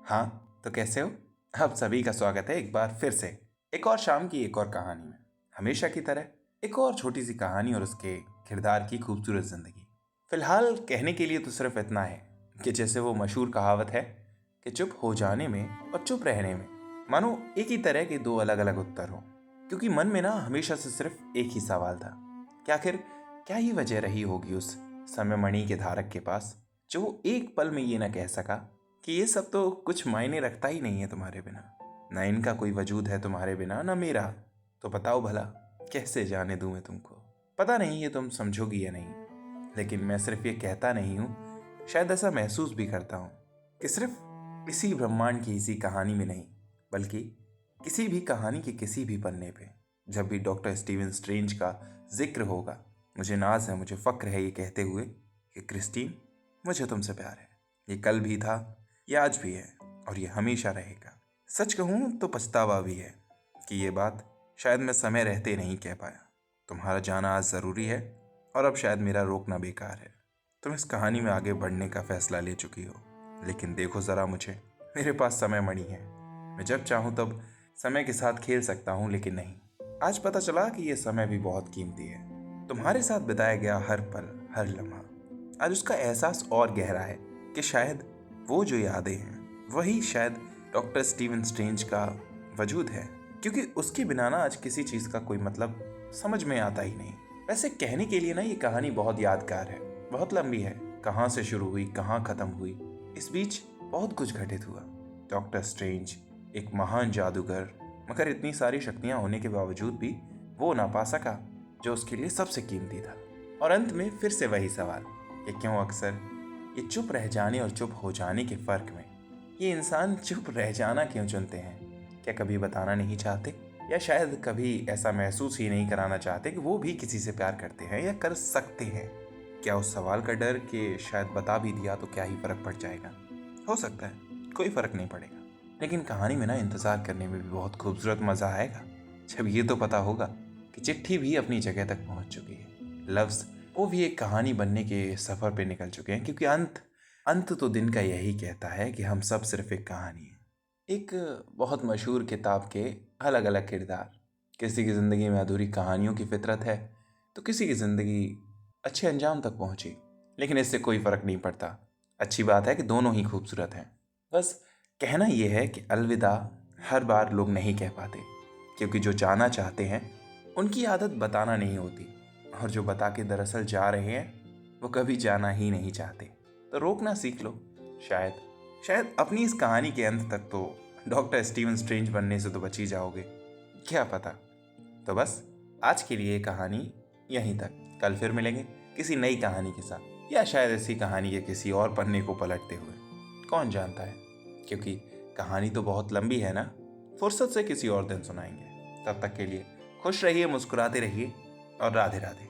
हाँ, तो कैसे हो? आप सभी का स्वागत है एक बार फिर से एक और शाम की एक और कहानी में। हमेशा की तरह एक और छोटी सी कहानी और उसके किरदार की खूबसूरत जिंदगी। फिलहाल कहने के लिए तो सिर्फ इतना है कि जैसे वो मशहूर कहावत है कि चुप हो जाने में और चुप रहने में मानो एक ही तरह के दो अलग अलग उत्तर हो। क्योंकि मन में ना हमेशा से सिर्फ एक ही सवाल था कि आखिर क्या ही वजह रही होगी उस समय मणि के धारक के पास, जो वो एक पल में ये ना कह सका कि ये सब तो कुछ मायने रखता ही नहीं है तुम्हारे बिना। ना इनका कोई वजूद है तुम्हारे बिना, ना मेरा। तो बताओ भला कैसे जाने दूं मैं तुमको। पता नहीं ये तुम समझोगी या नहीं, लेकिन मैं सिर्फ ये कहता नहीं हूं, शायद ऐसा महसूस भी करता हूं कि सिर्फ इसी ब्रह्मांड की इसी कहानी में नहीं, बल्कि किसी भी कहानी के किसी भी पन्ने पे जब भी डॉक्टर स्टीवन स्ट्रेंज का जिक्र होगा, मुझे नाज है, मुझे फक्र है ये कहते हुए कि क्रिस्टीन, मुझे तुमसे प्यार है। ये कल भी था, ये आज भी है और ये हमेशा रहेगा। सच कहूँ तो पछतावा भी है कि ये बात शायद मैं समय रहते नहीं कह पाया। तुम्हारा जाना आज ज़रूरी है और अब शायद मेरा रोकना बेकार है। तुम इस कहानी में आगे बढ़ने का फैसला ले चुकी हो, लेकिन देखो ज़रा मुझे, मेरे पास समय मणि है। मैं जब चाहूँ तब समय के साथ खेल सकता हूँ, लेकिन नहीं। आज पता चला कि ये समय भी बहुत कीमती है। तुम्हारे साथ बिताया गया हर पल, हर लम्हा, आज उसका एहसास और गहरा है कि शायद वो जो यादें हैं वही शायद डॉक्टर स्टीवन स्ट्रेंज का वजूद है। क्योंकि उसके बिना ना आज किसी चीज़ का कोई मतलब समझ में आता ही नहीं। वैसे कहने के लिए ना ये कहानी बहुत यादगार है, बहुत लंबी है। कहाँ से शुरू हुई, कहाँ ख़त्म हुई, इस बीच बहुत कुछ घटित हुआ। डॉक्टर स्ट्रेंज एक महान जादूगर, मगर इतनी सारी शक्तियाँ होने के बावजूद भी वो ना पा सका जो उसके लिए सबसे कीमती था। और अंत में फिर से वही सवाल कि क्यों अक्सर ये चुप रह जाने और चुप हो जाने के फर्क में ये इंसान चुप रह जाना क्यों चुनते हैं? क्या कभी बताना नहीं चाहते, या शायद कभी ऐसा महसूस ही नहीं कराना चाहते कि वो भी किसी से प्यार करते हैं या कर सकते हैं? क्या उस सवाल का डर कि शायद बता भी दिया तो क्या ही फर्क पड़ जाएगा? हो सकता है कोई फर्क नहीं पड़ेगा, लेकिन कहानी में ना इंतजार करने में भी बहुत खूबसूरत मजा आएगा जब ये तो पता होगा कि चिट्ठी भी अपनी जगह तक पहुंच चुकी है। लफ्ज वो भी एक कहानी बनने के सफर पे निकल चुके हैं, क्योंकि अंत अंत तो दिन का यही कहता है कि हम सब सिर्फ एक कहानी है। एक बहुत मशहूर किताब के अलग अलग किरदार। किसी की ज़िंदगी में अधूरी कहानियों की फितरत है, तो किसी की ज़िंदगी अच्छे अंजाम तक पहुंची। लेकिन इससे कोई फ़र्क नहीं पड़ता। अच्छी बात है कि दोनों ही खूबसूरत हैं। बस कहना यह है कि अलविदा हर बार लोग नहीं कह पाते, क्योंकि जो जाना चाहते हैं उनकी आदत बताना नहीं होती, और जो बता के दरअसल जा रहे हैं वो कभी जाना ही नहीं चाहते। तो रोकना सीख लो। शायद शायद अपनी इस कहानी के अंत तक तो डॉक्टर स्टीवन स्ट्रेंज बनने से तो बच ही जाओगे, क्या पता। तो बस आज के लिए कहानी यहीं तक। कल फिर मिलेंगे किसी नई कहानी के साथ, या शायद इसी कहानी के किसी और पन्ने को पलटते हुए, कौन जानता है। क्योंकि कहानी तो बहुत लंबी है ना। फुर्सत से किसी और दिन सुनाएंगे। तब तक के लिए खुश रहिए, मुस्कुराते रहिए और राधे राधे।